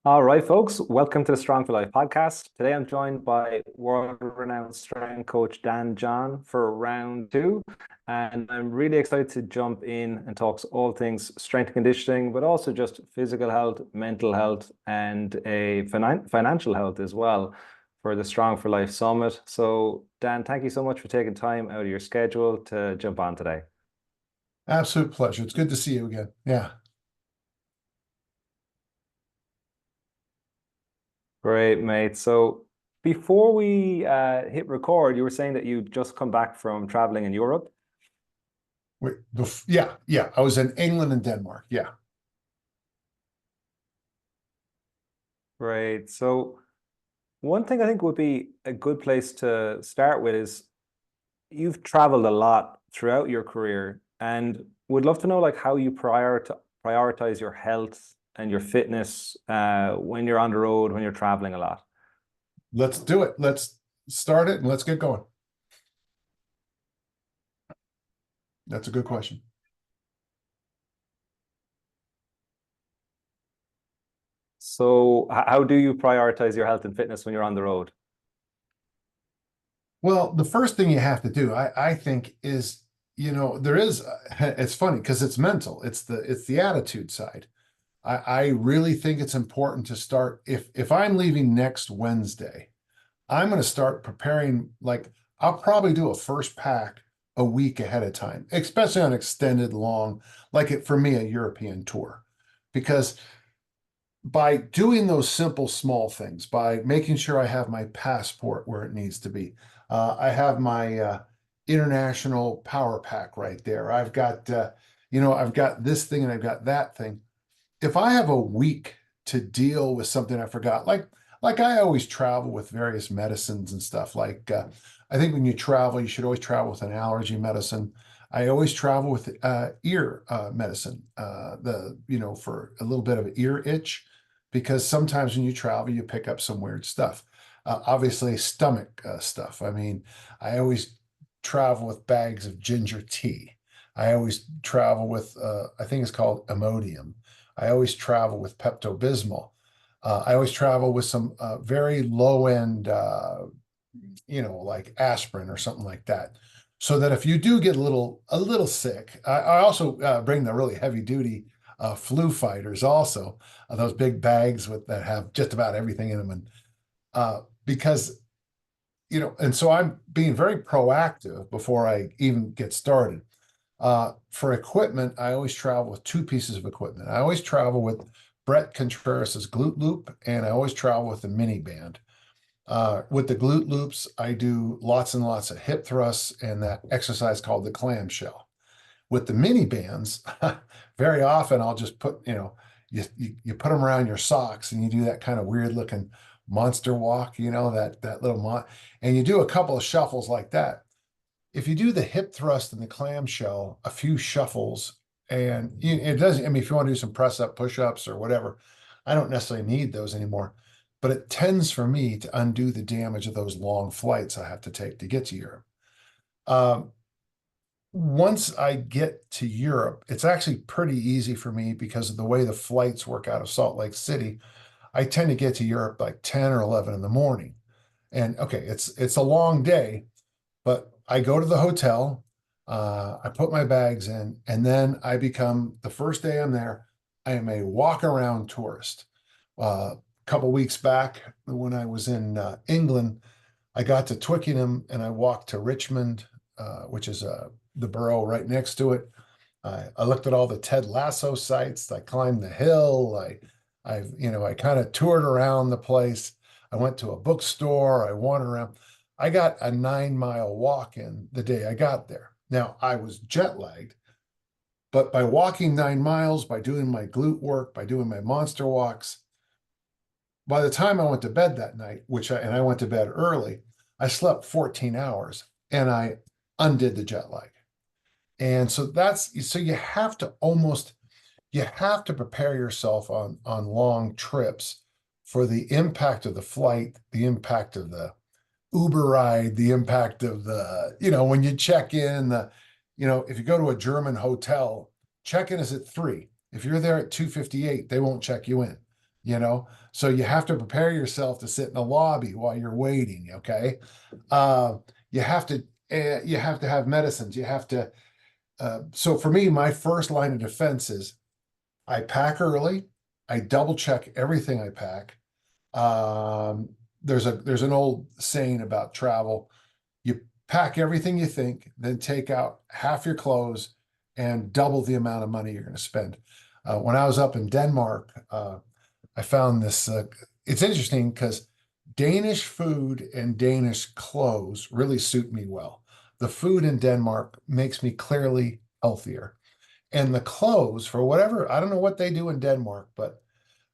All right, folks, welcome to the Strong for Life podcast. Today I'm joined by world-renowned strength coach Dan John for round two, and I'm really excited to jump in and talk all things strength and conditioning, but also just physical health, mental health, and a financial health as well for the Strong for Life Summit. So, Dan, thank you so much for taking time out of your schedule to jump on today. Absolute pleasure. It's good to see you again. Yeah. Great, mate. So before we hit record, you were saying that you just come back from traveling in Europe. Yeah. I was in England and Denmark. Yeah. Great. So one thing I think would be a good place to start with is you've traveled a lot throughout your career and would love to know like how you prioritize your health and your fitness when you're on the road, when you're traveling a lot. Let's do it. Let's start it and let's get going. That's a good question. So how do you prioritize your health and fitness when you're on the road? Well, the first thing you have to do, I think, is, there is, it's funny because it's mental. It's the attitude side. I really think it's important to start if I'm leaving next Wednesday, I'm going to start preparing. Like, I'll probably do a first pack a week ahead of time, especially on extended long, like it for me, a European tour. Because by doing those simple small things, by making sure I have my passport where it needs to be, I have my international power pack right there. I've got this thing and I've got that thing. If I have a week to deal with something I forgot, like I always travel with various medicines and stuff. I think when you travel, you should always travel with an allergy medicine. I always travel with ear medicine, for a little bit of ear itch, because sometimes when you travel, you pick up some weird stuff. Obviously, stomach stuff. I mean, I always travel with bags of ginger tea. I always travel with, I think it's called Imodium. I always travel with Pepto-Bismol. I always travel with some very low end, like aspirin or something like that, so that if you do get a little sick, I also bring the really heavy duty flu fighters, also those big bags that have just about everything in them, and because and so I'm being very proactive before I even get started. For equipment, I always travel with two pieces of equipment. I always travel with Brett Contreras's glute loop, and I always travel with the mini band. With the glute loops, I do lots and lots of hip thrusts and that exercise called the clamshell. With the mini bands, very often I'll just you put them around your socks and you do that kind of weird looking monster walk, that little and you do a couple of shuffles like that. If you do the hip thrust and the clamshell, a few shuffles, and it doesn't, I mean, if you want to do some press up, push ups, or whatever, I don't necessarily need those anymore. But it tends for me to undo the damage of those long flights I have to take to get to Europe. Um, Once I get to Europe, it's actually pretty easy for me because of the way the flights work out of Salt Lake City. I tend to get to Europe like 10 or 11 in the morning. And okay, it's a long day, but I go to the hotel, I put my bags in, and then I become, the first day I'm there, I am a walk around tourist. A couple weeks back, when I was in England, I got to Twickenham and I walked to Richmond, which is the borough right next to it. I looked at all the Ted Lasso sites. I climbed the hill. I kind of toured around the place. I went to a bookstore. I wandered around. I got a 9 mile walk in the day I got there. Now I was jet lagged, but by walking 9 miles, by doing my glute work, by doing my monster walks, by the time I went to bed that night, and I went to bed early, I slept 14 hours and I undid the jet lag. And so you have to prepare yourself on long trips for the impact of the flight, the impact of the Uber ride, the impact of when you check in, if you go to a German hotel, check-in is at 3. If you're there at 2:58, they won't check you in. you know, so you have to prepare yourself to sit in the lobby while you're waiting. Okay. Uh, you have to have medicines. You have to, so for me, my first line of defense is I pack early. I double check everything I pack. Um, there's an old saying about travel. You pack everything you think, then take out half your clothes and double the amount of money you're going to spend. When I was up in Denmark, I found this. It's interesting because Danish food and Danish clothes really suit me well. The food in Denmark makes me clearly healthier. And the clothes, for whatever, I don't know what they do in Denmark, but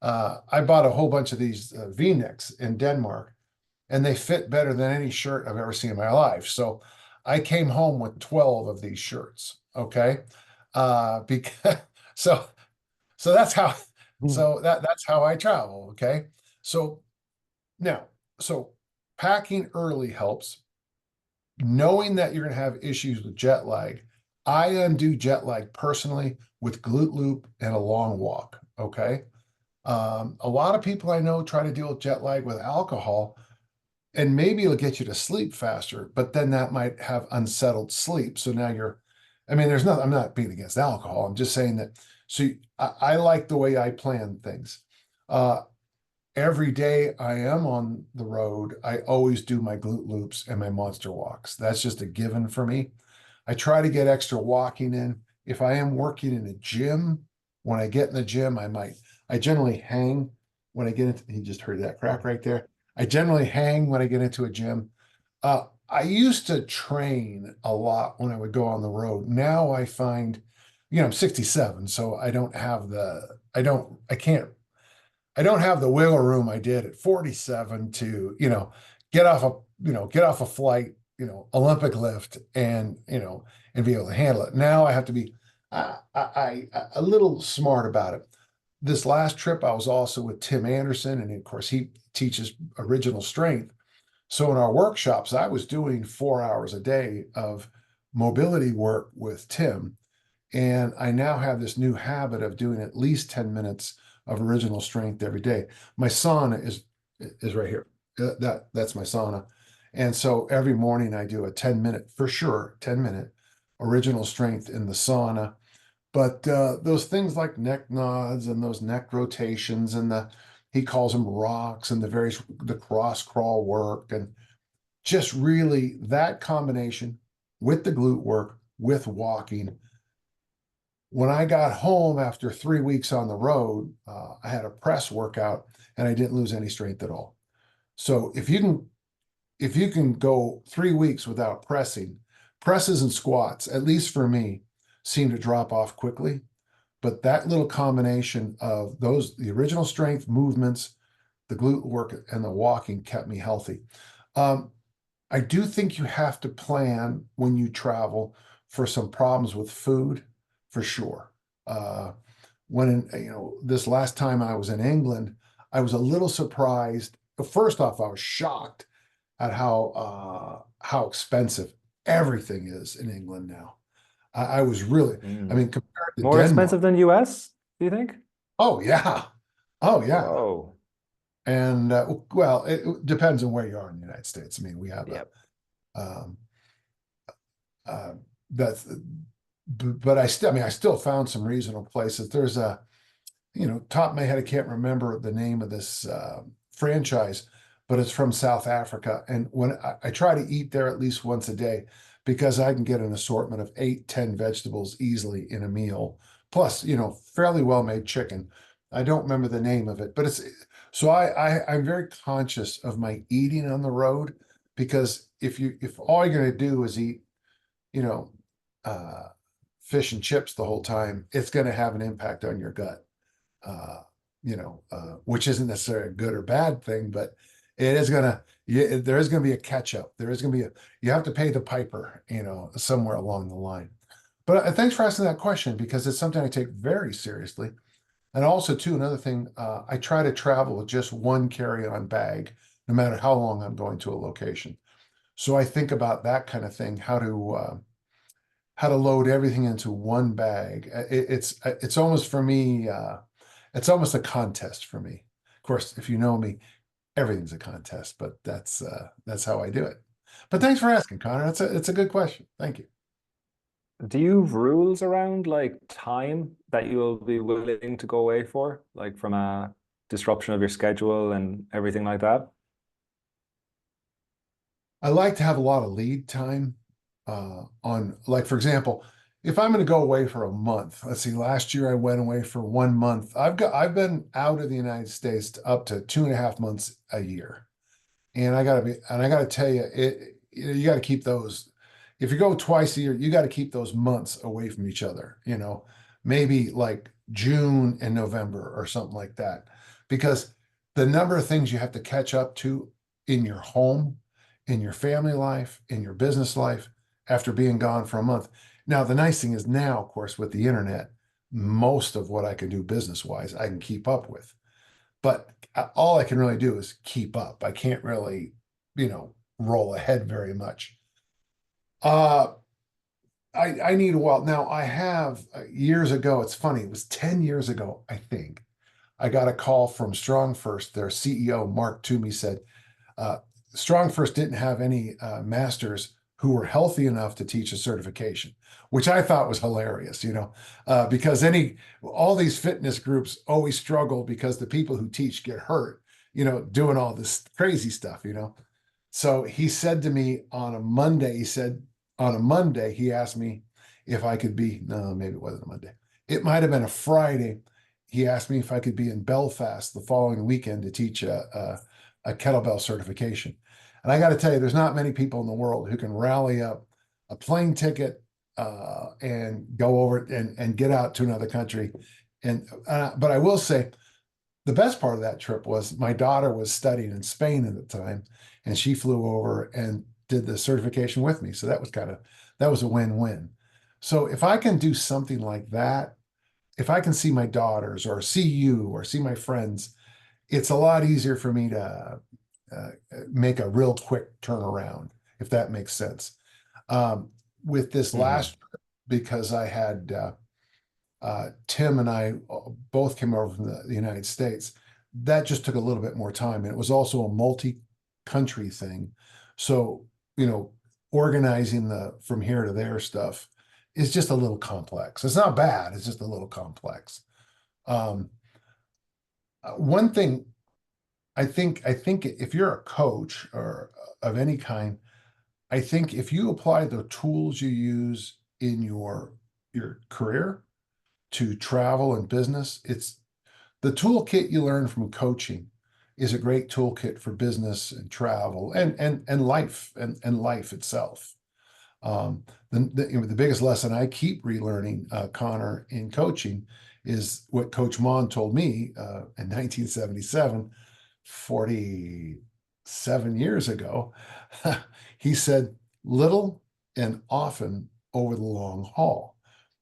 I bought a whole bunch of these V-necks in Denmark, and they fit better than any shirt I've ever seen in my life. So I came home with 12 of these shirts. Okay. Because so so that's how that's how I travel. Okay. So now, so packing early helps. Knowing that you're going to have issues with jet lag, I undo jet lag personally with glute loop and a long walk. Okay. A lot of people I know try to deal with jet lag with alcohol, and maybe it'll get you to sleep faster, but then that might have unsettled sleep. So now I mean, there's nothing, I'm not being against alcohol. I'm just saying that. So I like the way I plan things. Uh, every day I am on the road, I always do my glute loops and my monster walks. That's just a given for me. I try to get extra walking in. If I am working in a gym, when I get in the gym, I generally hang when I get into, you just heard that crack right there. I generally hang when I get into a gym. I used to train a lot when I would go on the road. Now I find, I'm 67, so I don't have the wiggle room I did at 47 to, get off a flight, Olympic lift and be able to handle it. Now I have to be a little smart about it. This last trip, I was also with Tim Anderson, and of course, he teaches original strength. So in our workshops, I was doing 4 hours a day of mobility work with Tim. And I now have this new habit of doing at least 10 minutes of original strength every day. My sauna is right here. That's my sauna. And so every morning I do a 10-minute, for sure, 10-minute original strength in the sauna. But those things like neck nods and those neck rotations and he calls them rocks, and the cross crawl work, and just really that combination with the glute work, with walking. When I got home after 3 weeks on the road, I had a press workout and I didn't lose any strength at all. So if you can go 3 weeks without pressing, presses and squats, at least for me, seem to drop off quickly. But that little combination of the original strength movements, the glute work, and the walking kept me healthy. I do think you have to plan when you travel for some problems with food, for sure. This last time I was in England, I was a little surprised. First off, I was shocked at how expensive everything is in England now. I was really, I mean, compared to More Denmark. expensive than US, do you think? Oh yeah, oh yeah. Whoa. And well, it depends on where you are in the United States. I mean, we have Yep. um, that's, but I still found some reasonable places. There's top of my head, I can't remember the name of this franchise, but it's from South Africa. And when I try to eat there at least once a day, because I can get an assortment of 8, 10 vegetables easily in a meal, plus, fairly well-made chicken. I don't remember the name of it, but so I'm very conscious of my eating on the road, because if all you're going to do is eat, you know, uh, fish and chips the whole time, it's going to have an impact on your gut. Which isn't necessarily a good or bad thing, but it is there is going to be a catch up. There is going to be you have to pay the piper, somewhere along the line. But thanks for asking that question, because it's something I take very seriously. And also, too, another thing, I try to travel with just one carry-on bag, no matter how long I'm going to a location. So I think about that kind of thing, how to load everything into one bag. It's almost for me, it's almost a contest for me. course, if you know me, everything's a contest, but that's how I do it. But thanks for asking, Connor. It's a good question. Thank you. Do you have rules around like time that you'll be willing to go away for, like from a disruption of your schedule and everything like that? I like to have a lot of lead time on, like, for example, if I'm going to go away for a month, let's see, last year I went away for 1 month. I've been out of the United States up to 2.5 months a year. And I gotta tell you, you got to keep those. If you go twice a year, you got to keep those months away from each other, maybe like June and November or something like that. Because the number of things you have to catch up to in your home, in your family life, in your business life after being gone for a month. Now, the nice thing is now, of course, with the internet, most of what I can do business wise, I can keep up with. But all I can really do is keep up. I can't really, roll ahead very much. Uh, I need a while. Now I have years ago, it's funny, it was 10 years ago, I think. I got a call from Strong First. Their CEO, Mark Toomey, said, uh, Strong First didn't have any masters who were healthy enough to teach a certification, which I thought was hilarious, because all these fitness groups always struggle because the people who teach get hurt, doing all this crazy stuff. So he said to me on a Monday, he asked me if I could be, no, maybe it wasn't a Monday. It might have been a Friday. He asked me if I could be in Belfast the following weekend to teach a kettlebell certification. And I got to tell you, there's not many people in the world who can rally up a plane ticket and go over and get out to another country. But I will say, the best part of that trip was my daughter was studying in Spain at the time, and she flew over and did the certification with me. So that was a win-win. So if I can do something like that, if I can see my daughters or see you or see my friends, it's a lot easier for me to make a real quick turnaround, if that makes sense. With this Hmm. last trip, because I had Tim and I both came over from the United States, that just took a little bit more time. And it was also a multi-country thing. So, organizing the from here to there stuff is just a little complex. It's not bad, it's just a little complex. Um, One thing I think if you're a coach or of any kind, I think if you apply the tools you use in your career to travel and business, it's the toolkit you learn from coaching is a great toolkit for business and travel and life and life itself. Um, the biggest lesson I keep relearning, Connor, in coaching is what Coach Mon told me in 1977, 47 years ago. He said, little and often over the long haul.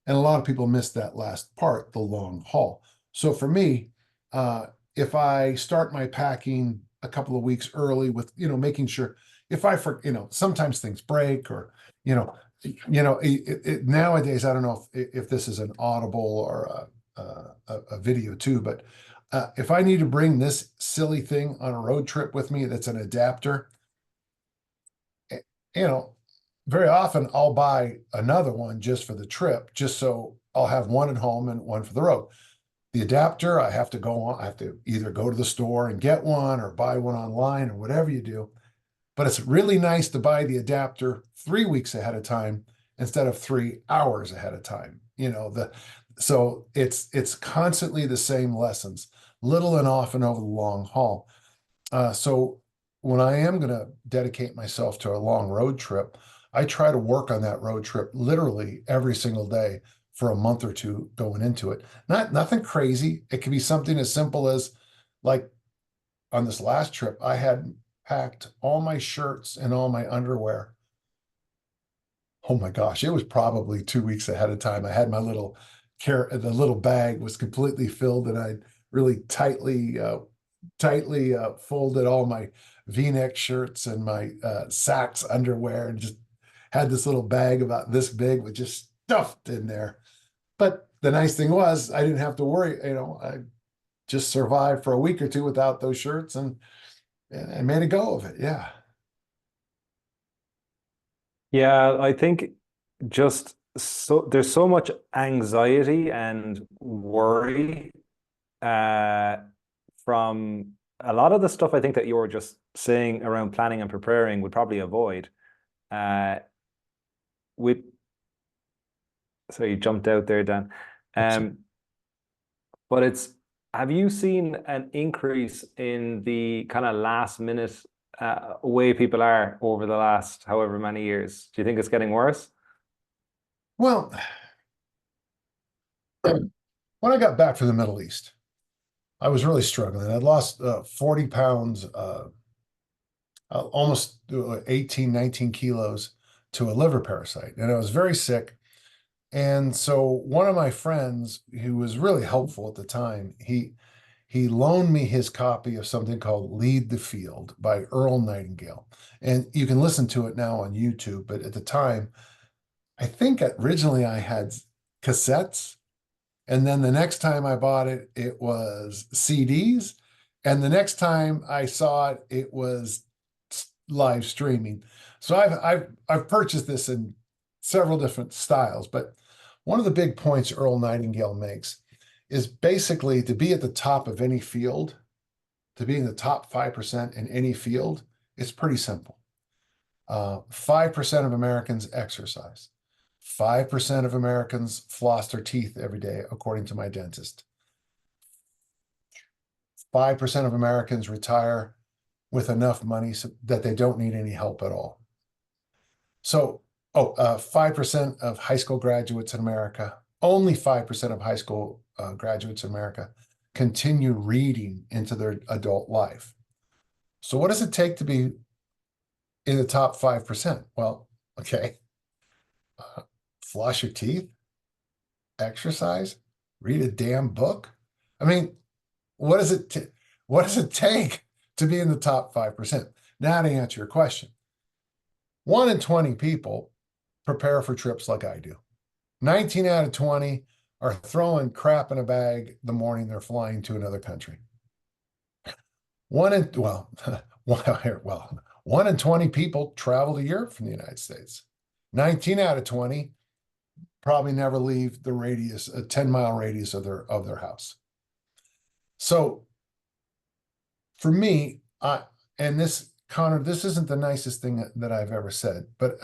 And a lot of people miss that last part, the long haul. So for me, uh, if I start my packing a couple of weeks early with, making sure if sometimes things break or, you know, nowadays, I don't know if this is an audible or a video too, but if I need to bring this silly thing on a road trip with me, that's an adapter, eh, you know, very often I'll buy another one just for the trip, just so I'll have one at home and one for the road. The adapter, I have to either go to the store and get one or buy one online or whatever you do. But it's really nice to buy the adapter 3 weeks ahead of time instead of 3 hours ahead of time. So it's constantly the same lessons, little and often over the long haul. So when I am going to dedicate myself to a long road trip, I try to work on that road trip literally every single day for a month or two going into it. Nothing crazy. It can be something as simple as, like, on this last trip, I had packed all my shirts and all my underwear. Oh my gosh, it was probably 2 weeks ahead of time. I had my the little bag was completely filled, and I really tightly folded all my V-neck shirts and my Saks underwear, and just had this little bag about this big with just stuffed in there. But the nice thing was I didn't have to worry, I just survived for a week or two without those shirts and made a go of it. Yeah. Yeah, I think just there's so much anxiety and worry uh, from a lot of the stuff I think that you're just saying around planning and preparing would probably avoid. Uh, with so you jumped out there, Dan. Um, but it's have you seen an increase in the kind of last minute way people are over the last however many years? Do you think it's getting worse? Well, when I got back from the Middle East, I was really struggling. I'd lost 40 pounds, almost 18, 19 kilos to a liver parasite. And I was very sick. And so one of my friends who was really helpful at the time, he loaned me his copy of something called Lead the Field by Earl Nightingale. And you can listen to it now on YouTube, but at the time, I think originally I had cassettes. And then the next time I bought it, it was CDs. And the next time I saw it, it was live streaming. So I've purchased this in several different styles, but one of the big points Earl Nightingale makes is basically to be at the top of any field, to be in the top 5% in any field, it's pretty simple. 5% of Americans exercise. 5% of Americans floss their teeth every day, according to my dentist. 5% of Americans retire with enough money so that they don't need any help at all. So, 5% of high school graduates in America, only 5% of high school graduates in America continue reading into their adult life. So what does it take to be in the top 5%? Well, okay. Floss your teeth, exercise, read a damn book. I mean, what does it take to be in the top 5%? Now to answer your question, 1 in 20 people prepare for trips like I do. 19 out of 20 are throwing crap in a bag the morning they're flying to another country. One in 20 people travel to Europe from the United States. 19 out of 20 probably never leave the radius, a 10-mile radius of their house. So for me, Connor, this isn't the nicest thing that I've ever said, but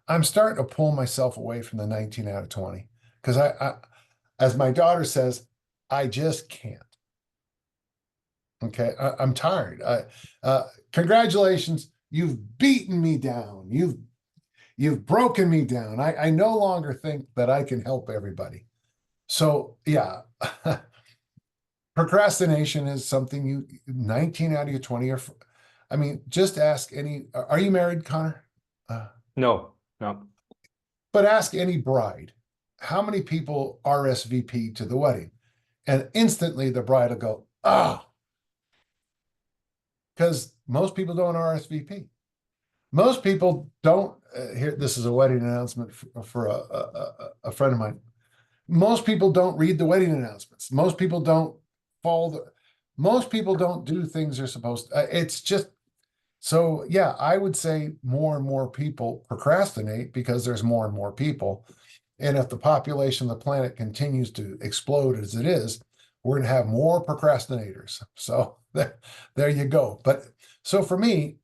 I'm starting to pull myself away from the 19 out of 20 because as my daughter says, I just can't. Okay, I'm tired. Congratulations, you've beaten me down. You've broken me down. I no longer think that I can help everybody. So yeah, procrastination is something 19 out of your 20 are. I mean, just ask any. Are you married, Connor? No, no. But ask any bride, how many people RSVP to the wedding? And instantly the bride will go, oh, because most people don't RSVP. Most people don't. Here, this is a wedding announcement for a friend of mine. Most people don't read the wedding announcements. Most people don't follow most people don't do things they're supposed to. It's just, so yeah, I would say more and more people procrastinate because there's more and more people. And if the population of the planet continues to explode as it is, we're going to have more procrastinators. So there you go. But so for me,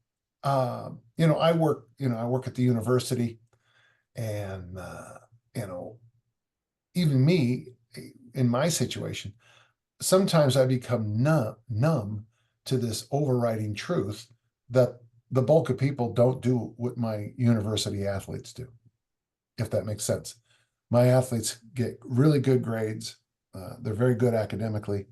I work at the university, and even me in my situation, sometimes I become numb to this overriding truth that the bulk of people don't do what my university athletes do, if that makes sense. My athletes get really good grades. They're very good academically.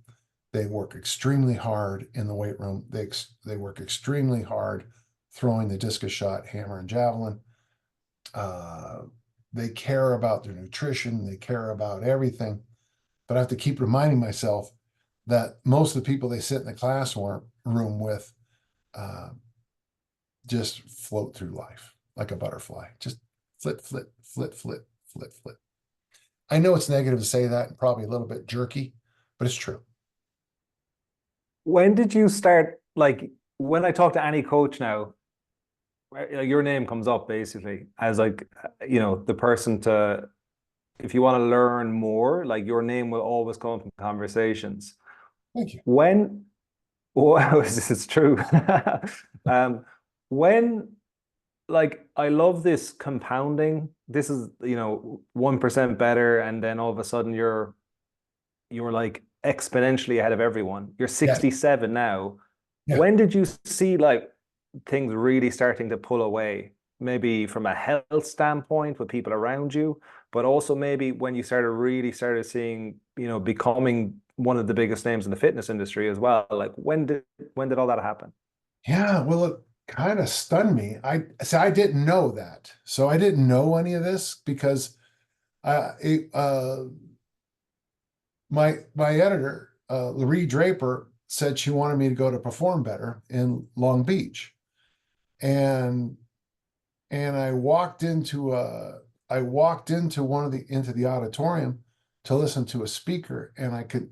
They work extremely hard in the weight room. They work extremely hard throwing the discus shot, hammer, and javelin. They care about their nutrition. They care about everything. But I have to keep reminding myself that most of the people they sit in the classroom with just float through life like a butterfly. Just flit, flit, flit, flit, flit, flit. I know it's negative to say that and probably a little bit jerky, but it's true. when did you start? Like when I talk to any coach now, like, your name comes up basically as like the person to, if you want to learn more, like your name will always come up in conversations. Thank you. When, wow, this is true. Um, when, like, I love this compounding. This is, 1% better, and then all of a sudden you're like exponentially ahead of everyone. You're Yes. 67 now. Yeah. When did you see like things really starting to pull away? Maybe from a health standpoint with people around you, but also maybe when you started seeing, becoming one of the biggest names in the fitness industry as well. Like when did all that happen? Yeah. Well, it kind of stunned me. I didn't know that. So I didn't know any of this because it, my editor, Laree Draper, said she wanted me to go to Perform Better in Long Beach. And I walked into into the auditorium to listen to a speaker, and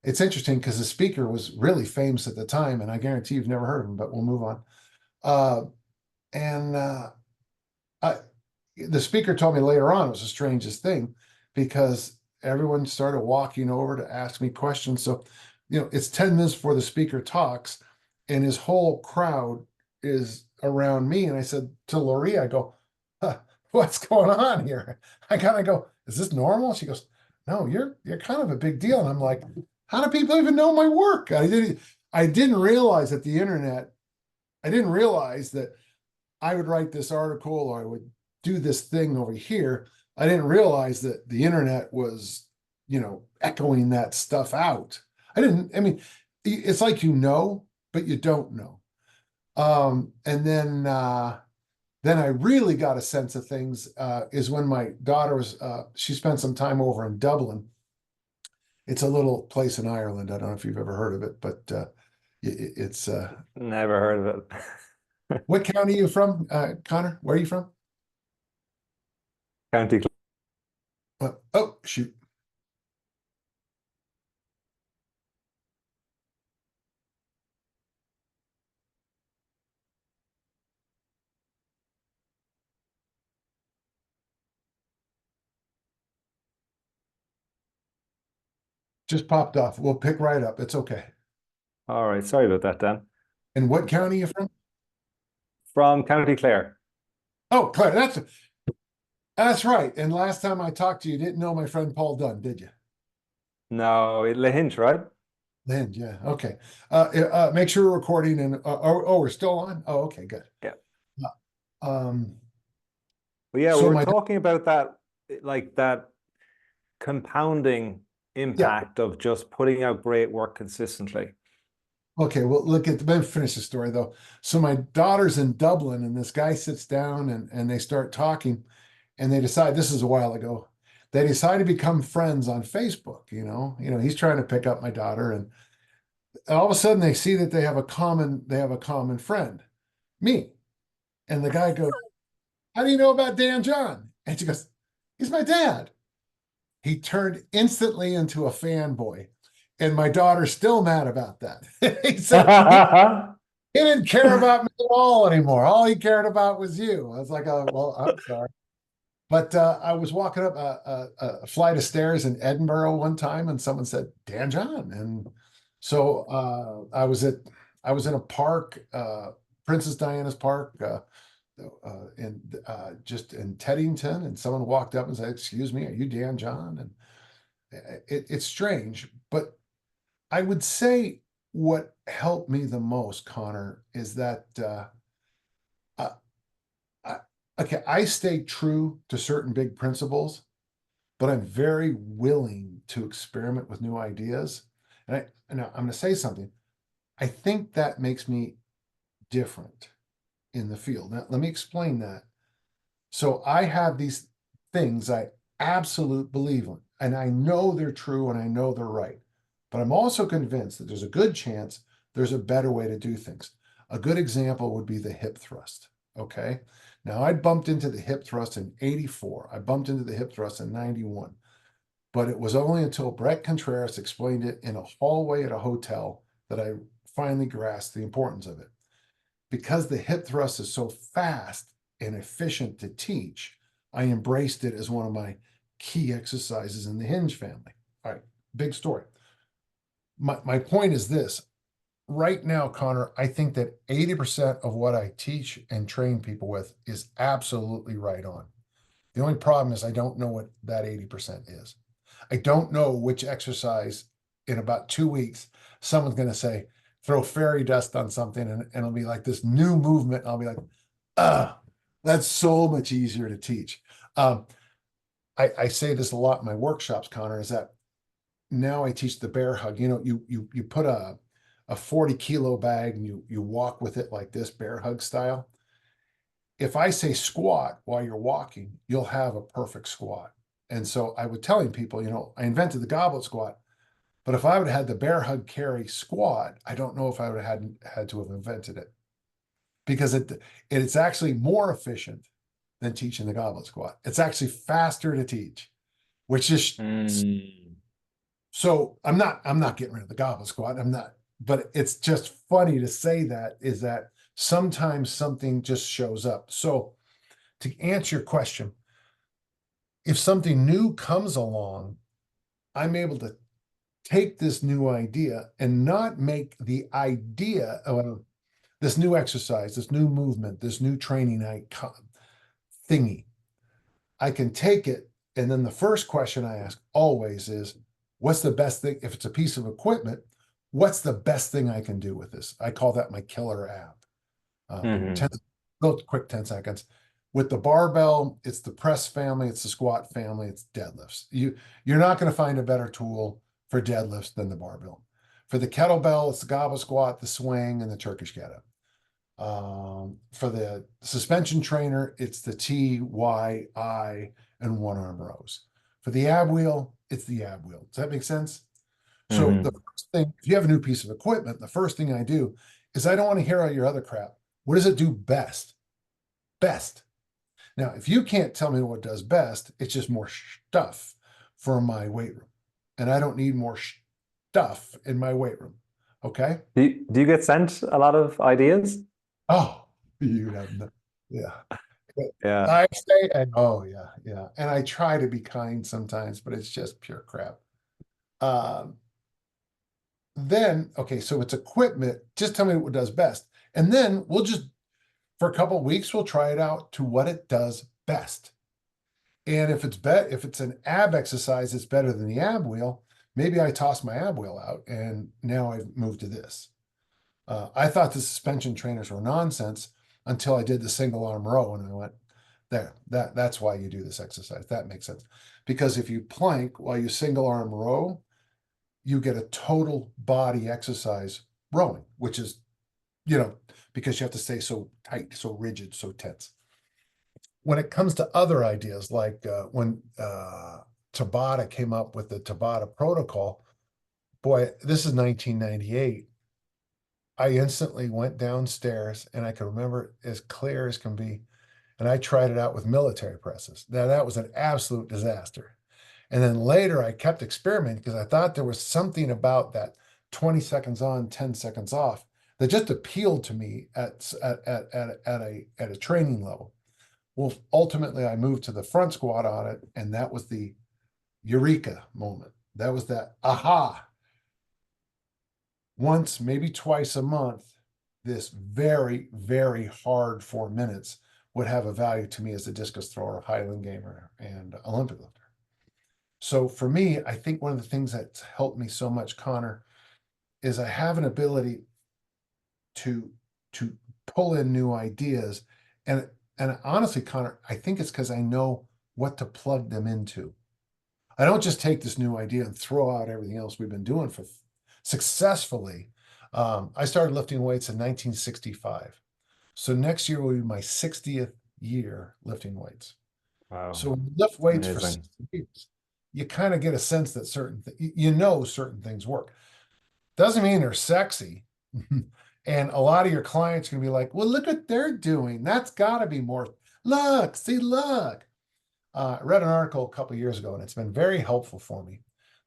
it's interesting because the speaker was really famous at the time, and I guarantee you've never heard of him, but we'll move on. Uh, and I, the speaker told me later on it was the strangest thing because everyone started walking over to ask me questions. So, it's 10 minutes before the speaker talks, and his whole crowd is around me. And I said to Laurie, I go, huh, what's going on here? I kind of go, is this normal? She goes, no, you're kind of a big deal. And I'm like, how do people even know my work? I didn't realize that I didn't realize that I would write this article or I would do this thing over here. I didn't realize that the internet was, echoing that stuff out. I mean, it's like, but you don't know. And then I really got a sense of things is when my daughter she spent some time over in Dublin. It's a little place in Ireland. I don't know if you've ever heard of it, but it's, Never heard of it. what county are you from, Connor? Where are you from? County. Oh, shoot. Just popped off. We'll pick right up. It's okay. All right. Sorry about that, Dan. And what county are you from? From County Clare. Oh, Claire, that's right. And last time I talked to you, didn't know my friend Paul Dunn, did you? No, Lahinch, right? Then, yeah, okay. Make sure we're recording and we're still on. Oh, okay, good. Yeah. Um, But yeah, we so were my talking about that, like that compounding yeah, impact of just putting out great work consistently. okay. Well, let me finish the story though. So my daughter's in Dublin, and this guy sits down and they start talking, and they decide this is a while ago. They decide to become friends on Facebook. He's trying to pick up my daughter, and all of a sudden they see that they have a common friend, me. And the guy goes, how do you know about Dan John? And she goes, he's my dad. He turned instantly into a fanboy. And my daughter's still mad about that. He said he didn't care about me at all anymore. All he cared about was you. I was like, oh, well, I'm sorry. But I was walking up a flight of stairs in Edinburgh one time, and someone said Dan John, and so I was in a park, Princess Diana's Park, just in Teddington, and someone walked up and said, "Excuse me, are you Dan John?" And it's strange, but I would say what helped me the most, Connor, is that uh, I, okay, I stay true to certain big principles, but I'm very willing to experiment with new ideas. And I'm going to say something. I think that makes me different in the field. Now, let me explain that. So I have these things I absolutely believe in, and I know they're true and I know they're right. But I'm also convinced that there's a good chance there's a better way to do things. A good example would be the hip thrust. Okay. Now I bumped into the hip thrust in 84. I bumped into the hip thrust in 91. But it was only until Brett Contreras explained it in a hallway at a hotel that I finally grasped the importance of it. Because the hip thrust is so fast and efficient to teach, I embraced it as one of my key exercises in the hinge family. All right, big story. My point is this. Right now, Connor, I think that 80% of what I teach and train people with is absolutely right on. The only problem is I don't know what that 80% is. I don't know which exercise in about 2 weeks, someone's going to say, throw fairy dust on something and it'll be like this new movement. I'll be like, that's so much easier to teach. I say this a lot in my workshops, Connor, is that now I teach the bear hug. You know, you put a 40-kilo bag and you walk with it like this, bear hug style. If I say squat while you're walking, you'll have a perfect squat. And so I was telling people, you know, I invented the goblet squat, but if I would have had the bear hug carry squat, I don't know if I would have had to have invented it, because it's actually more efficient than teaching the goblet squat. It's actually faster to teach, which is so I'm not getting rid of the goblet squat. I'm not, but it's just funny to say that, is that sometimes something just shows up. So to answer your question, if something new comes along, I'm able to take this new idea and not make the idea of this new exercise, this new movement, this new training thingy. I can take it, and then the first question I ask always is, what's the best thing? If it's a piece of equipment, what's the best thing I can do with this? I call that my killer app. 10 seconds. With the barbell, it's the press family, it's the squat family, it's deadlifts. You're not going to find a better tool for deadlifts than the barbell. For the kettlebell, it's the goblet squat, the swing, and the Turkish get-up. For the suspension trainer, it's the T, Y, I, and one arm rows. For the ab wheel, it's the ab wheel. Does that make sense? So the first thing, if you have a new piece of equipment, the first thing I do is I don't want to hear all your other crap. What does it do best? Best. Now, if you can't tell me what does best, it's just more stuff for my weight room. And I don't need more stuff in my weight room. Okay. Do you get sent a lot of ideas? Oh, you have no, yeah. Yeah. I say, and oh yeah, yeah. And I try to be kind sometimes, but it's just pure crap. Then, okay, so it's equipment. Just tell me what does best. And then we'll just, for a couple of weeks, we'll try it out to what it does best. And if it's an ab exercise, it's better than the ab wheel. Maybe I toss my ab wheel out and now I've moved to this. I thought the suspension trainers were nonsense until I did the single arm row, and I went, that's why you do this exercise. That makes sense. Because if you plank while you single arm row, you get a total body exercise rowing, which is, you know, because you have to stay so tight, so rigid, so tense. When it comes to other ideas, like when Tabata came up with the Tabata protocol, boy, this is 1998. I instantly went downstairs, and I can remember it as clear as can be. And I tried it out with military presses. Now, that was an absolute disaster. And then later I kept experimenting because I thought there was something about that 20 seconds on, 10 seconds off that just appealed to me at a training level. Well, ultimately I moved to the front squat on it, and that was the eureka moment. That was that aha. Once, maybe twice a month, this very, very hard 4 minutes would have a value to me as a discus thrower, Highland gamer, and Olympic lifter. So for me, I think one of the things that's helped me so much, Connor, is I have an ability to pull in new ideas. And honestly, Connor, I think it's because I know what to plug them into. I don't just take this new idea and throw out everything else we've been doing for successfully. I started lifting weights in 1965. So next year will be my 60th year lifting weights. Wow. So when you lift weights for Amazing. 60 years, you kind of get a sense that certain things work. Doesn't mean they're sexy. And a lot of your clients can be like, well, look what they're doing. That's got to be more. Look. I read an article a couple of years ago, and it's been very helpful for me.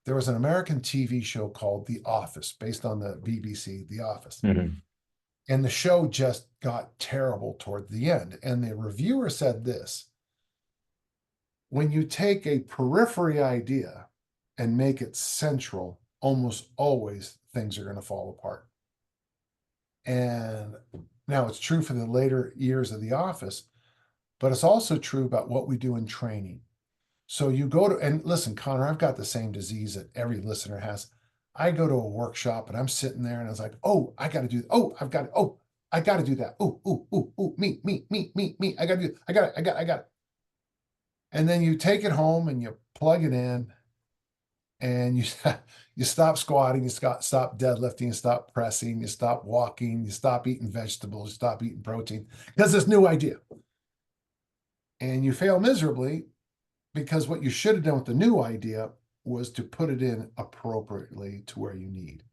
there was an American TV show called The Office, based on the BBC, The Office. Mhm. And the show just got terrible toward the end. And the reviewer said this: when you take a periphery idea and make it central, almost always things are going to fall apart. And now it's true for the later years of The Office, but it's also true about what we do in training. So you go to, and listen, Connor, I've got the same disease that every listener has. I go to a workshop and I'm sitting there and I was like, oh, I got to do, oh, I've got it. Oh, I got to do that. Oh, oh, oh, oh, me. I got to do, I got it. And then you take it home and you plug it in and you you stop squatting, you stop deadlifting, you stop pressing, you stop walking, you stop eating vegetables, you stop eating protein because this new idea. And you fail miserably because what you should have done with the new idea was to put it in appropriately to where you need.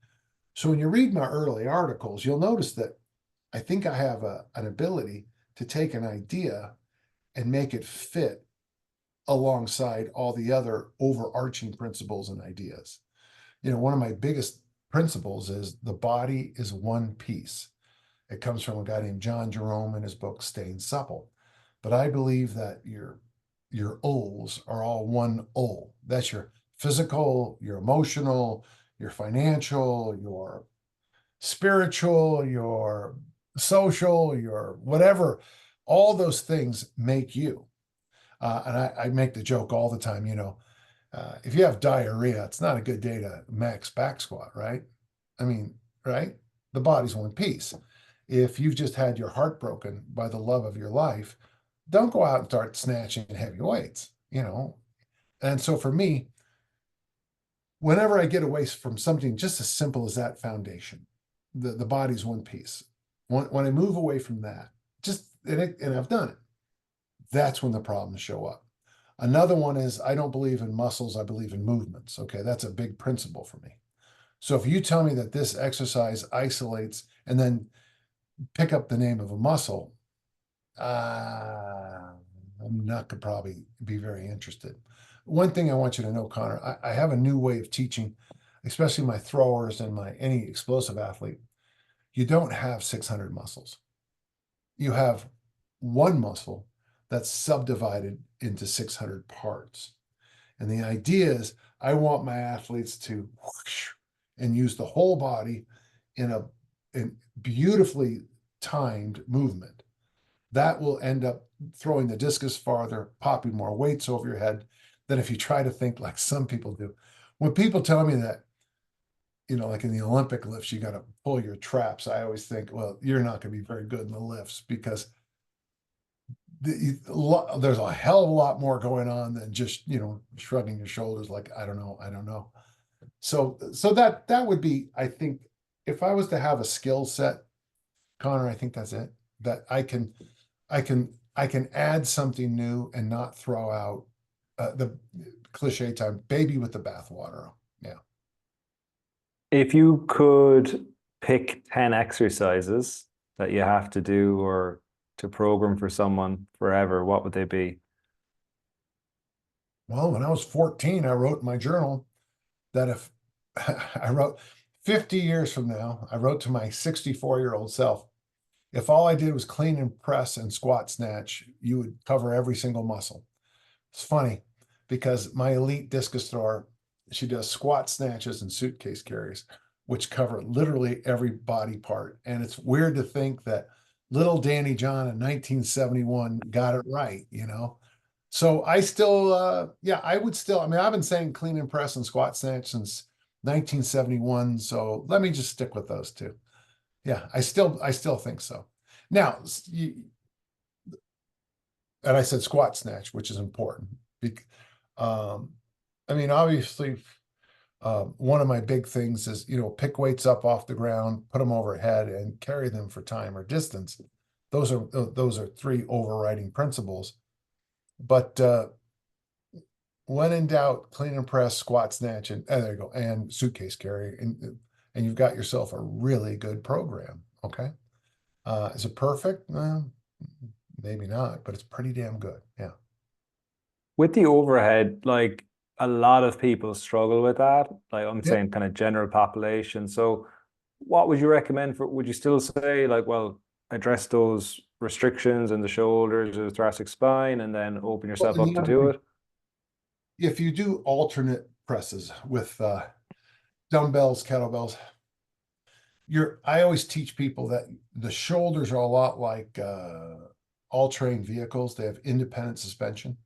So when you read my early articles, you'll notice that I think I have an ability to take an idea and make it fit alongside all the other overarching principles and ideas. You know, one of my biggest principles is the body is one piece. It comes from a guy named John Jerome in his book Staying Supple. But I believe that your O's are all one O. That's your physical, your emotional, your financial, your spiritual, your social, your whatever. All those things make you. And I make the joke all the time, if you have diarrhea, it's not a good day to max back squat, right? I mean, right? The body's one piece. If you've just had your heart broken by the love of your life, don't go out and start snatching heavy weights. And so for me, whenever I get away from something just as simple as that foundation, the body's one piece. When I move away from that, and I've done it, that's when the problems show up. Another one is I don't believe in muscles, I believe in movements. Okay, that's a big principle for me. So if you tell me that this exercise isolates and then pick up the name of a muscle, I'm not going to probably be very interested. One thing I want you to know, Connor, I have a new way of teaching, especially my throwers and any explosive athlete. You don't have 600 muscles. You have one muscle that's subdivided into 600 parts. And the idea is I want my athletes to whoosh and use the whole body in a beautifully timed movement. That will end up throwing the discus farther, popping more weights over your head than if you try to think like some people do. When people tell me that, like in the Olympic lifts, you got to pull your traps, I always think, well, you're not going to be very good in the lifts because there's a hell of a lot more going on than just shrugging your shoulders like I don't know. So that would be, I think, if I was to have a skill set, Connor, I think that's it. That I can add something new and not throw out the cliche time baby with the bathwater. Yeah. If you could pick 10 exercises that you have to do or to program for someone forever, what would they be? Well, when I was 14, I wrote in my journal that if I wrote 50 years from now, I wrote to my 64-year-old self, if all I did was clean and press and squat snatch, you would cover every single muscle. It's funny because my elite discus thrower, she does squat snatches and suitcase carries, which cover literally every body part. And it's weird to think that little Danny John in 1971 got it right. So I still, I would still, I've been saying clean and press and squat snatch since 1971. So let me just stick with those two. Yeah, I still think so. Now, and I said squat snatch, which is important. Obviously, one of my big things is, pick weights up off the ground, put them overhead, and carry them for time or distance. Those are three overriding principles. But when in doubt, clean and press, squat snatch, and there you go, and suitcase carry, and you've got yourself a really good program. Okay, is it perfect? Maybe not, but it's pretty damn good. Yeah. With the overhead, like a lot of people struggle with that. Like I'm Yep. saying, kind of general population. So, what would you recommend for? Would you still say like, well, address those restrictions in the shoulders or the thoracic spine, and then open Well, yourself and up the to other do thing, it? if you do alternate presses with dumbbells, kettlebells, I always teach people that the shoulders are a lot like all-terrain vehicles. They have independent suspension.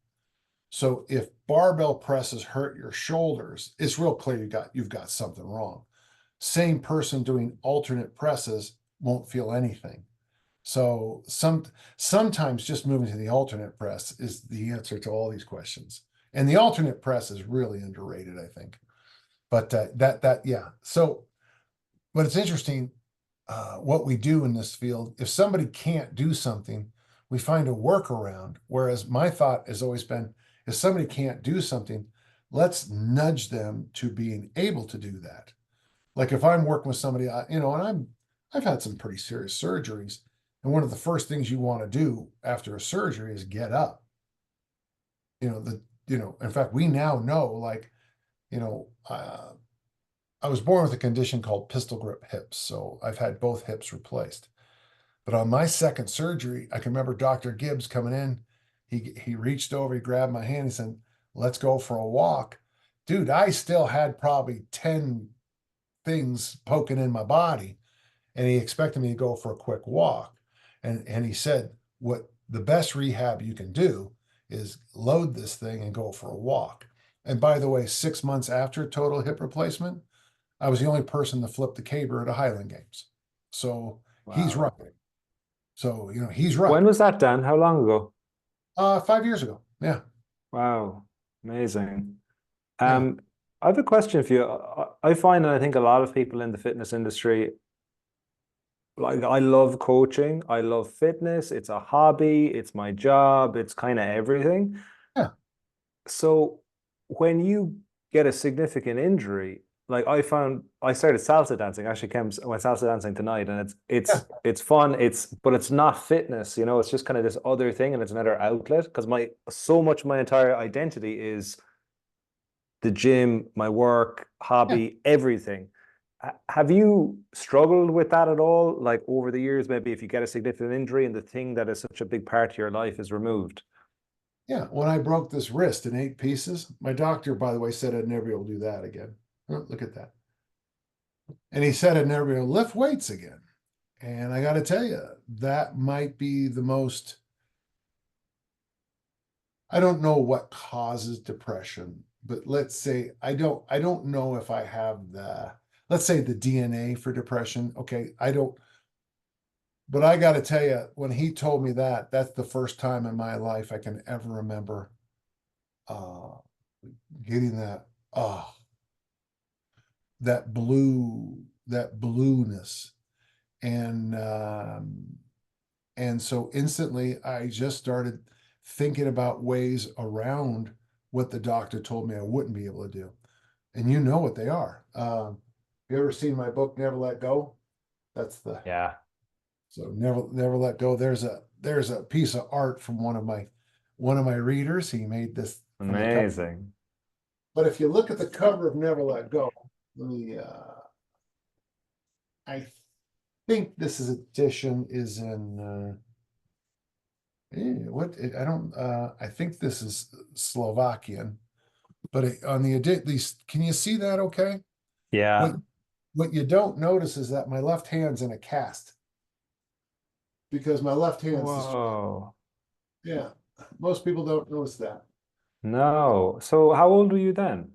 So if barbell presses hurt your shoulders, it's real clear you've got something wrong. Same person doing alternate presses won't feel anything. So sometimes just moving to the alternate press is the answer to all these questions. And the alternate press is really underrated, I think. But yeah. So, but it's interesting what we do in this field. If somebody can't do something, we find a workaround. Whereas my thought has always been, if somebody can't do something, let's nudge them to being able to do that. Like if I'm working with somebody, and I've had some pretty serious surgeries, and one of the first things you want to do after a surgery is get up. In fact, we now know, like, you know, I was born with a condition called pistol grip hips, so I've had both hips replaced. But on my second surgery, I can remember Dr. Gibbs coming in. He reached over, he grabbed my hand, he said, "Let's go for a walk." Dude, I still had probably 10 things poking in my body, and he expected me to go for a quick walk. And he said, what the best rehab you can do is load this thing and go for a walk. And by the way, 6 months after total hip replacement, I was the only person to flip the caber at a Highland Games. So he's right. Wow. So, he's right. When was that, Dan? How long ago? 5 years ago. Yeah. Wow, amazing. Yeah. Um, I have a question for you. I find that I think a lot of people in the fitness industry, like I love coaching, I love fitness, it's a hobby, it's my job, it's kind of everything. Yeah. So when you get a significant injury, like I found I started salsa dancing, actually went salsa dancing tonight, and it's Yeah. it's it's fun, but it's not fitness, it's just kind of this other thing, and it's another outlet because my entire identity is the gym, my work, Yeah. hobby, everything. Have you struggled with that at all? Like over the years, maybe if you get a significant injury and the thing that is such a big part of your life is removed? Yeah. When I broke this wrist in 8 pieces, my doctor, by the way, said I'd never be able to do that again. Oh, look at that. And he said I'd never be able to lift weights again. And I got to tell you, that might be the most, I don't know what causes depression, but let's say I don't know if I have let's say the DNA for depression. Okay. I don't, but I got to tell you, when he told me that, that's the first time in my life I can ever remember uh, getting that that blueness. And, and so instantly I just started thinking about ways around what the doctor told me I wouldn't be able to do. And you know what they are. You ever seen my book, Never Let Go? That's the Yeah, So never let go. There's a piece of art from one of my readers. He made this from the cover. amazing. But if you look at the cover of Never Let Go, I think this edition is in I don't I think this is Slovakian, but on the these, can you see that okay? Yeah. What what you don't notice is that my left hand's in a cast because my left hand's destroyed. Whoa. Yeah. Most people don't notice that. No. So how old were you then?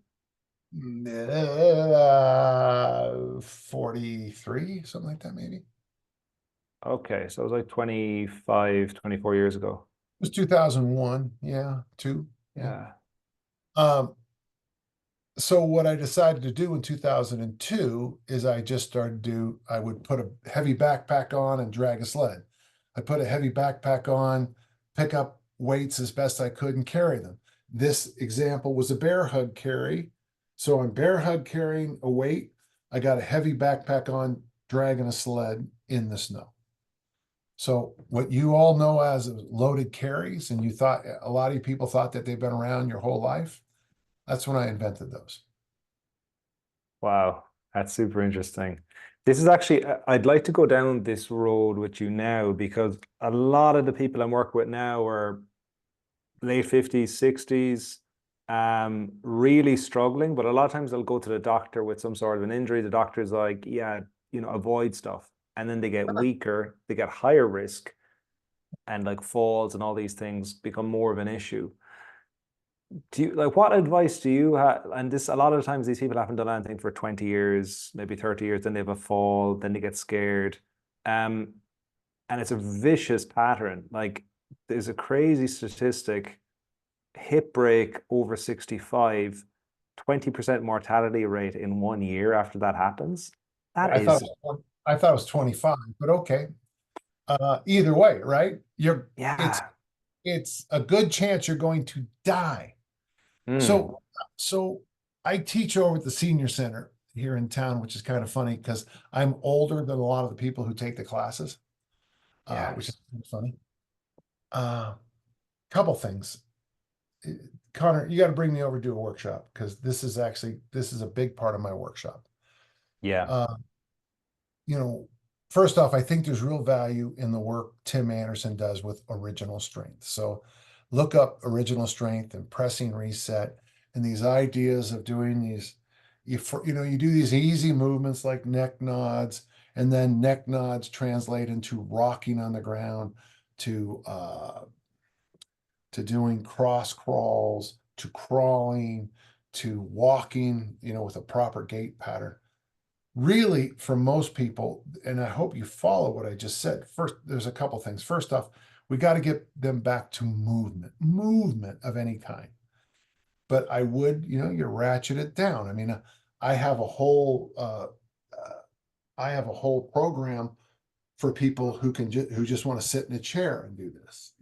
43, something like that, maybe. It Okay, so it was like 25, 24 years ago. was 2001. Yeah, two. Yeah. Yeah. Um, so what I decided to do in 2002 is I would put a heavy backpack on and drag a sled. I put a heavy backpack on, pick up weights as best I could and carry them. This example was a bear hug carry. So I'm bear hug carrying a weight. I got a heavy backpack on, dragging a sled in the snow. So what you all know as loaded carries, and a lot of people thought that they've been around your whole life. That's when I invented those. Wow, that's super interesting. This is actually, I'd like to go down this road with you now because a lot of the people I'm working with now are late 50s, 60s, really struggling. But a lot of times they'll go to the doctor with some sort of an injury. The doctor's like, yeah, avoid stuff. And then they get weaker, they get higher risk, and like falls and all these things become more of an issue. Do you like what advice do you have? And this a lot of times these people haven't done anything for 20 years, maybe 30 years, then they have a fall, then they get scared. Um, and it's a vicious pattern. Like there's a crazy statistic, hip break over 65, 20% mortality rate in 1 year after that happens. That I thought is, I thought it was 25, but okay. Either way, right? It's yeah. it's a good chance you're going to die. Mm, So I teach over at the senior center here in town, which is kind of funny because I'm older than a lot of the people who take the classes, yeah. which is kind of funny. Couple things. Uh, Connor, you got to bring me over to a workshop because this is a big part of my workshop. Yeah. Uh, you know, first off, I think there's real value in the work Tim Anderson does with original strength. So look up original strength and pressing reset and these ideas of doing these, you do these easy movements like neck nods, and then neck nods translate into rocking on the ground to doing cross crawls, to crawling, to walking, with a proper gait pattern. Really, for most people, and I hope you follow what I just said. First, there's a couple things. First off, we got to get them back to movement of any kind. But I would, you ratchet it down. I mean, I have a whole, I have a whole program for people who just want to sit in a chair and do this,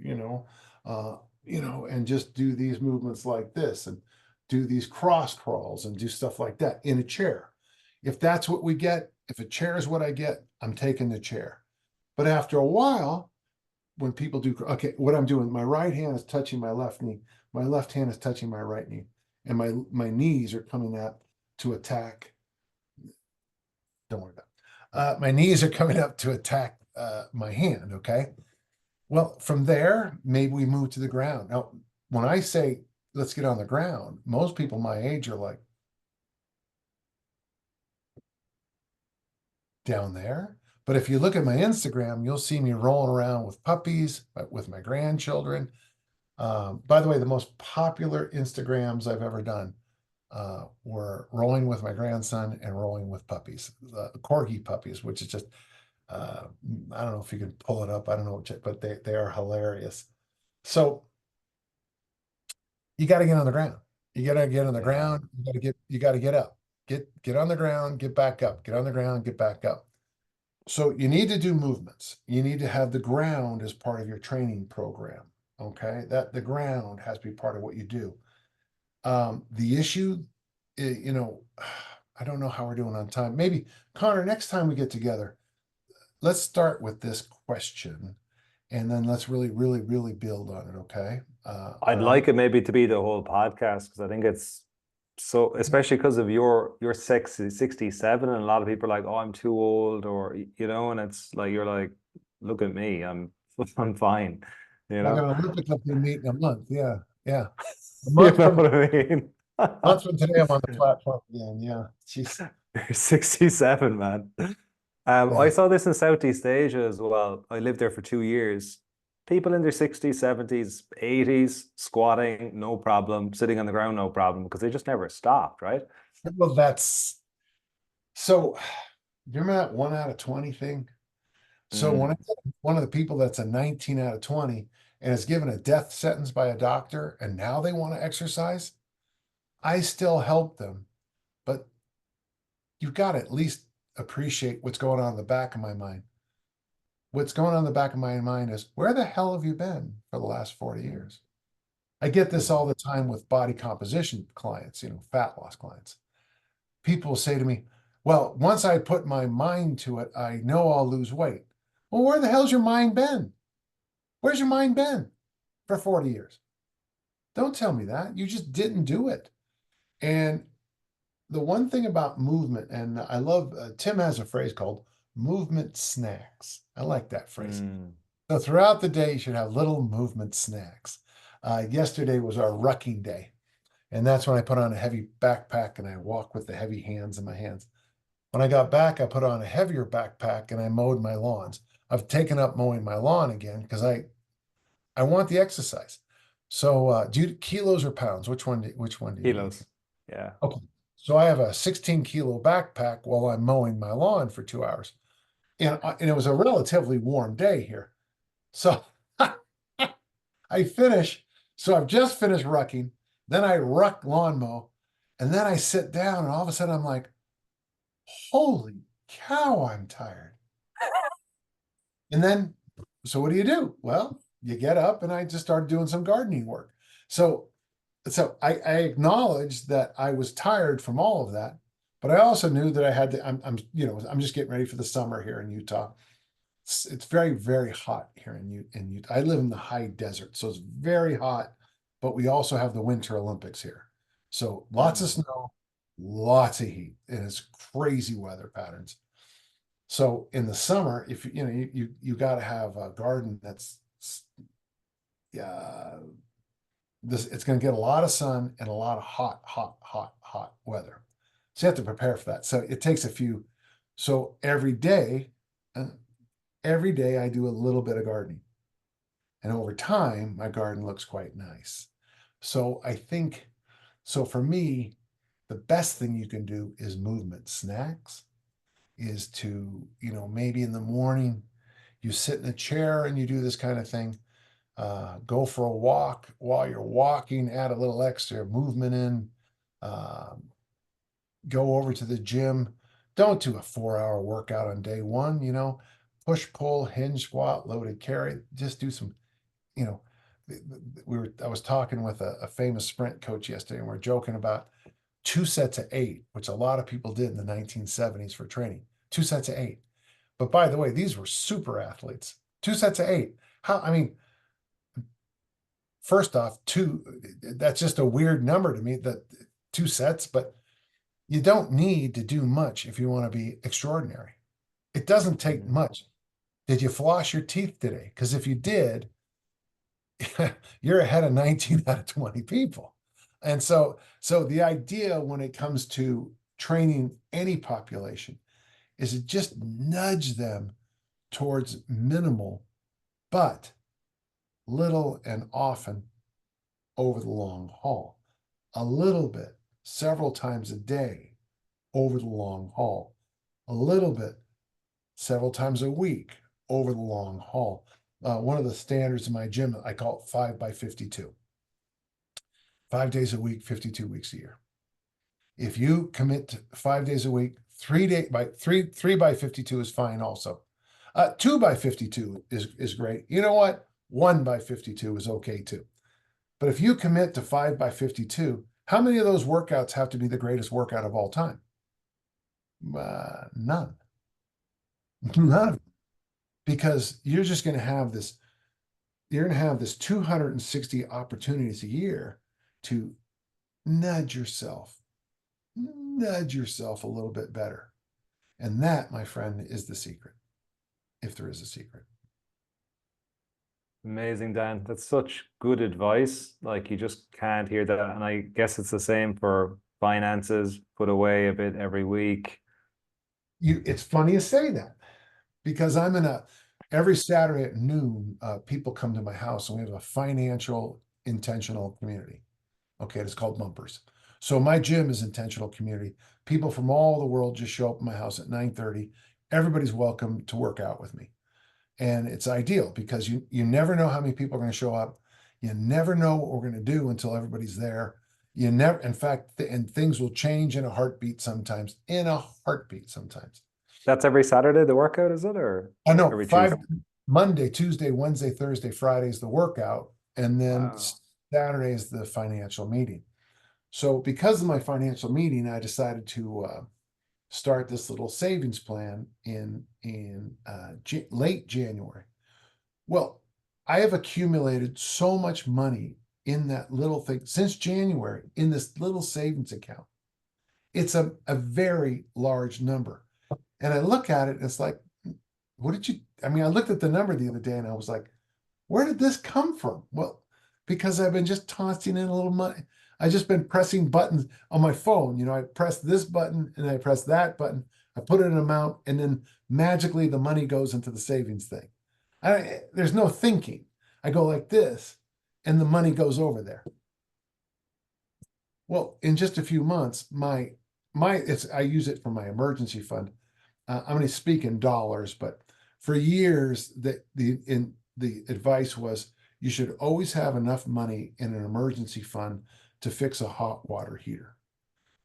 and just do these movements like this and do these cross crawls and do stuff like that in a chair. If that's what we get, if a chair is what I get, I'm taking the chair. But after a while, when people do, okay, what I'm doing, my right hand is touching my left knee, my left hand is touching my right knee, and my knees are coming up to attack. Don't worry about it. My knees are coming up to attack my hand. Okay. Well, from there, maybe we move to the ground. Now, when I say let's get on the ground, most people my age are like down there. But if you look at my Instagram, you'll see me rolling around with puppies, with my grandchildren. By the way, the most popular Instagrams I've ever done were rolling with my grandson and rolling with puppies, corgi puppies, which is just, I don't know if you can pull it up. I don't know, but they are hilarious. So you got to get on the ground. You got to get on the Yeah. ground. You got to get up, get on the ground, get back up, get on the ground, get back up. So you need to do movements. You need to have the ground as part of your training program. Okay. That the ground has to be part of what you do. The issue, I don't know how we're doing on time. Maybe Connor, next time we get together, let's start with this question and then let's really, really, really build on it. Okay. All I'd right. like it maybe to be the whole podcast because I think it's so, especially because of your 67, and a lot of people are like, oh, I'm too old, or and it's like you're like, look at me, I'm fine, you I got know. an Olympic up to meet in a month. Yeah. Yeah. A You month know from what I mean? month from today, I'm on the platform again. Yeah. Jeez. You're 67, man. I Yeah. saw this in Southeast Asia as well. I lived there for 2 years. People in their 60s, 70s, 80s, squatting, no problem. Sitting on the ground, no problem, because they just never stopped, right? Well, that's so. You remember that 1 out of 20 thing? So Mm, one of the people that's a 19 out of 20 and is given a death sentence by a doctor, and now they want to exercise, I still help them, but you've got to at least appreciate what's going on in the back of my mind. What's going on in the back of my mind is where the hell have you been for the last 40 years? I get this all the time with body composition clients, fat loss clients. People say to me, well, once I put my mind to it, I know I'll lose weight. Well, where the hell's your mind been? Where's your mind been for 40 years? Don't tell me that. You just didn't do it. And the one thing about movement, and I love, Tim has a phrase called movement snacks. I like that phrase. Mm. So throughout the day, you should have little movement snacks. Yesterday was our rucking day. And that's when I put on a heavy backpack and I walk with the heavy hands in my hands. When I got back, I put on a heavier backpack and I mowed my lawns. I've taken up mowing my lawn again because I want the exercise. So do you kilos or pounds? Which one do you use? Kilos. Yeah. Okay. So I have a 16-kilo backpack while I'm mowing my lawn for 2 hours. And it was a relatively warm day here. So I finish. So I've just finished rucking. Then I ruck lawn mow. And then I sit down and all of a sudden I'm like, holy cow, I'm tired. And then, so what do? Well, you get up and I just started doing some gardening work. So I acknowledged that I was tired from all of that, but I also knew that I had to, I'm just getting ready for the summer here in Utah. It's very, very hot here in Utah. I live in the high desert, so it's very hot, but we also have the Winter Olympics here. So lots of snow, lots of heat, and it's crazy weather patterns. So in the summer, if you got to have a garden that's uh, it's going to get a lot of sun and a lot of hot weather. So you have to prepare for that. So it takes a few. So uh, every day I do a little bit of gardening, and over time my garden looks quite nice. So I think, so for me, the best thing you can do is movement snacks. Is to, maybe in the morning you sit in a chair and you do this kind of thing. Go for a walk. While you're walking, add a little extra movement in. Um, Go over to the gym. Don't do a 4-hour workout on day one. Push, pull, hinge squat, loaded carry. Just do some, you know, I was talking with a famous sprint coach yesterday, and we're joking about 2 sets of 8, which a lot of people did in the 1970s for training. 2 sets of 8. But by the way, these were super athletes. 2 sets of 8. I mean, first off, that's just a weird number to me, that 2 sets, but you don't need to do much if you want to be extraordinary. It doesn't take Mm. much. Did you floss your teeth today? Because if you did, you're ahead of 19 out of 20 people. And so the idea when it comes to training any population is to just nudge them towards minimal, but little and often over the long haul. A little bit, several times a day over the long haul. A little bit, several times a week over the long haul. One of the standards in my gym, I call it 5 by 52. 5 days a week, 52 weeks a year. If you commit to 5 days a week, 3 by 52 is fine also. 2 by 52 is great. You know what? 1 by 52 is okay too. But if you commit to 5 by 52, how many of those workouts have to be the greatest workout of all time? None. None of them. Because you're just going to have this, 260 opportunities a year to nudge yourself a little bit better. And that, my friend, is the secret, if there is a secret. Amazing, Dan. That's such good advice. Like you just can't hear that. And I guess it's the same for finances. Put away a bit every week. It's funny you say that, because every Saturday at noon, people come to my house and we have a financial intentional community. Okay, it's called Mumpers. So my gym is intentional community. People from all the world just show up at my house at 9:30. Everybody's welcome to work out with me. And it's ideal because you never know how many people are going to show up. You never know what we're going to do until everybody's there. You never, in fact, and things will change in a heartbeat sometimes. That's every Saturday, the workout, is it? Or I know every Tuesday? Monday, Tuesday, Wednesday, Thursday, Friday is the workout, and then Wow. Saturday is the financial meeting. So because of my financial meeting, I decided to start this little savings plan in late January. Well, I have accumulated so much money in that little thing since January in this little savings account. It's a very large number. And I look at it and it's like, what did you, I mean, I looked at the number the other day and I was like, where did this come from? Well, because I've been just tossing in a little money. I just been pressing buttons on my phone. You know, I press this button and I press that button. I put in an amount and then magically the money goes into the savings thing. There's no thinking. I go like this and the money goes over there. Well, in just a few months, I use it for my emergency fund. I'm going to speak in dollars, but for years the advice was you should always have enough money in an emergency fund to fix a hot water heater,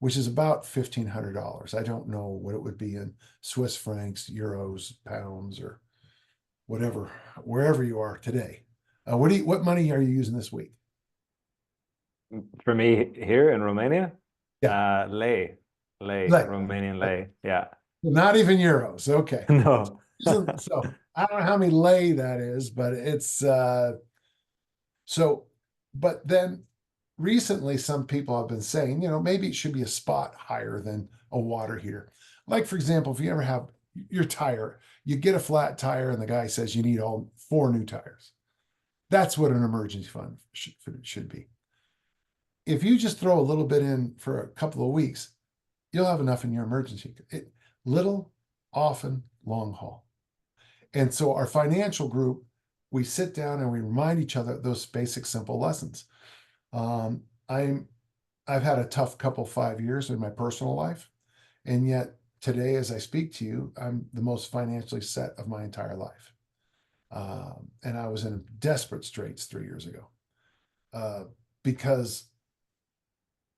which is about $1,500. I don't know what it would be in Swiss francs, euros, pounds, or whatever, wherever you are today. What money are you using this week? For me here in Romania, lei, Like, Romanian lei. Yeah. not even euros. Okay. No. So I don't know how many lei that is, but it's so, but then recently some people have been saying, you know, maybe it should be a spot higher than a water heater. Like, for example, if you ever have your tire, you get a flat tire and the guy says you need all 4 new tires. That's what an emergency fund should be. If you just throw a little bit in for a couple of weeks, you'll have enough in your emergency. Little, often, long haul. And so our financial group, we sit down and we remind each other those basic, simple lessons. I've had a tough couple 5 years in my personal life, and yet today, as I speak to you, I'm the most financially set of my entire life. And I was in desperate straits 3 years ago because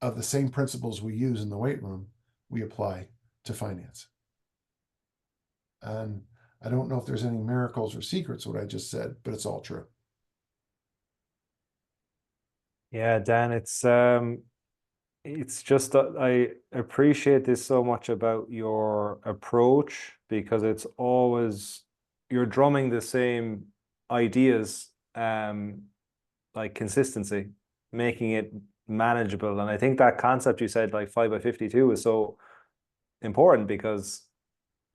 of the same principles we use in the weight room, we apply to finance. And I don't know if there's any miracles or secrets, what I just said, but it's all true. Yeah, Dan, it's just that I appreciate this so much about your approach, because it's always you're drumming the same ideas, like consistency, making it manageable. And I think that concept you said, like 5 by 52, is so important, because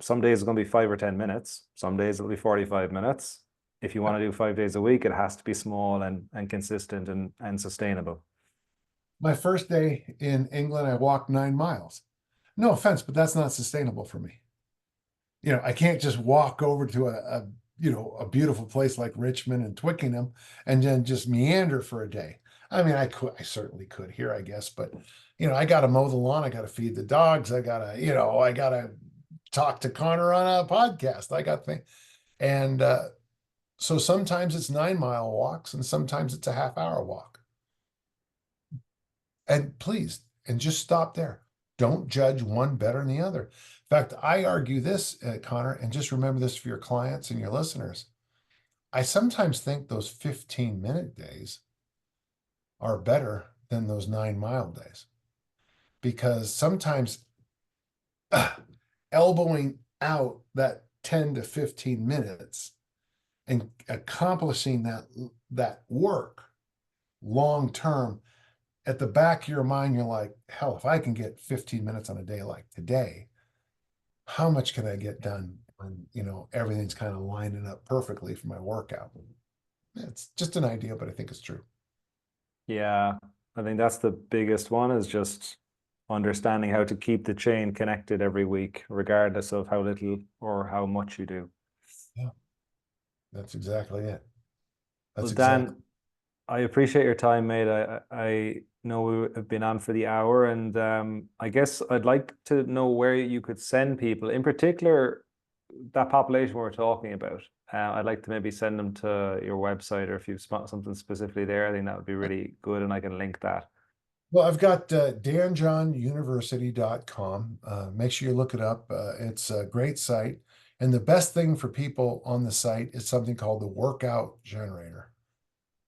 some days it's going to be 5 or 10 minutes. Some days it'll be 45 minutes. If you want to do 5 days a week, it has to be small and consistent and sustainable. My first day in England, I walked 9 miles. No offense, but that's not sustainable for me. You know, I can't just walk over to a beautiful place like Richmond and Twickenham and then just meander for a day. I mean, I certainly could here, I guess, but you know, I got to mow the lawn, I got to feed the dogs, I got to talk to Connor on a podcast. I got things. And so sometimes it's 9-mile walks and sometimes it's a half-hour walk. And please, and just stop there. Don't judge one better than the other. In fact, I argue this, Connor, and just remember this for your clients and your listeners. I sometimes think those 15-minute days are better than those 9-mile days, because sometimes elbowing out that 10 to 15 minutes and accomplishing that work long term, at the back of your mind, you're like, hell, if I can get 15 minutes on a day like today, how much can I get done when, you know, everything's kind of lining up perfectly for my workout? It's just an idea, but I think it's true. Yeah, I think that's the biggest one, is just understanding how to keep the chain connected every week, regardless of how little or how much you do. Yeah, that's exactly it. Well, Dan, I appreciate your time, mate. I know we have been on for the hour, and I guess I'd like to know where you could send people, in particular, that population we're talking about. I'd like to maybe send them to your website, or if you've something specifically there, I think that would be really good, and I can link that. Well, I've got danjohnuniversity.com. Make sure you look it up. It's a great site. And the best thing for people on the site is something called the workout generator,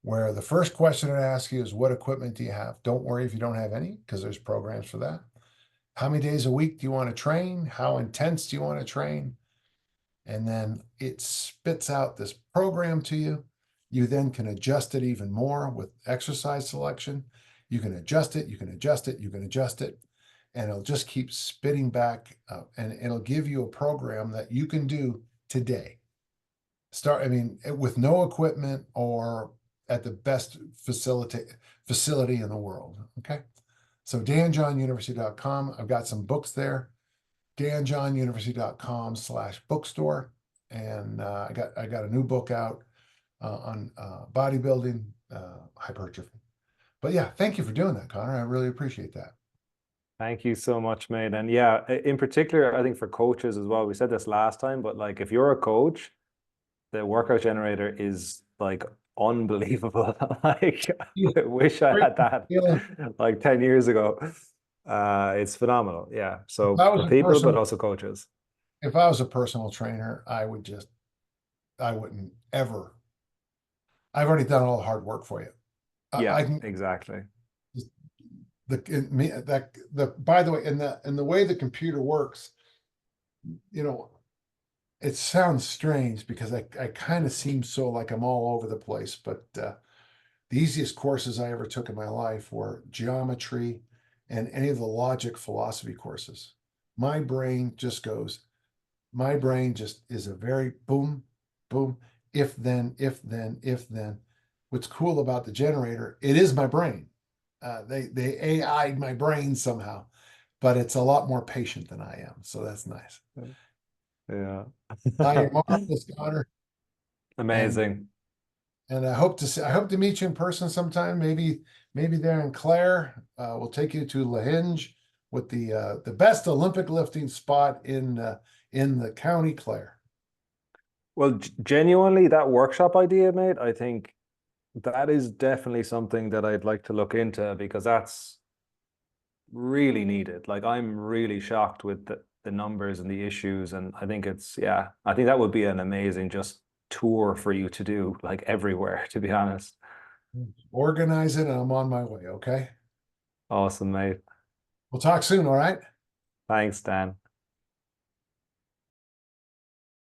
where the first question it asks you is, what equipment do you have? Don't worry if you don't have any, because there's programs for that. How many days a week do you want to train? How intense do you want to train? And then it spits out this program to you. You then can adjust it even more with exercise selection. You can adjust it, you can adjust it, you can adjust it, and it'll just keep spitting back, and it'll give you a program that you can do today. I mean, with no equipment or at the best facility in the world. Okay. So danjohnuniversity.com. I've got some books there. danjohnuniversity.com/bookstore. And I got a new book out on bodybuilding, hypertrophy. But yeah, thank you for doing that, Connor. I really appreciate that. Thank you so much, mate. And yeah, in particular, I think for coaches as well, we said this last time, but like if you're a coach, the workout generator is like unbelievable. Like Yeah, I wish I great had that feeling. like 10 years ago. It's phenomenal. Yeah. If So I for was a people, but personal, also coaches. if I was a personal trainer, I wouldn't ever. I've already done all the hard work for you. Yeah, I can exactly. by the way, in the way the computer works, you know, it sounds strange because I kind of seem so like I'm all over the place, but the easiest courses I ever took in my life were geometry and any of the logic philosophy courses. My brain just goes, my brain just is a very boom, boom, if then, if then, if then. What's cool about the generator, it is my brain. They AI'd my brain somehow, but it's a lot more patient than I am. So that's nice. Yeah. You're marvelous, Connor. And Amazing. I hope to meet you in person sometime. Maybe there in Clare. We'll take you to Lahinge with the best Olympic lifting spot in the county Clare. Well, genuinely, that workshop idea, mate, I think that is definitely something that I'd like to look into because that's really needed. Like I'm really shocked with the numbers and the issues. And I think yeah, I think that would be an amazing just tour for you to do like everywhere, to be honest. Organize it, and I'm on my way. Okay. Awesome, mate. We'll talk soon. All right. Thanks, Dan.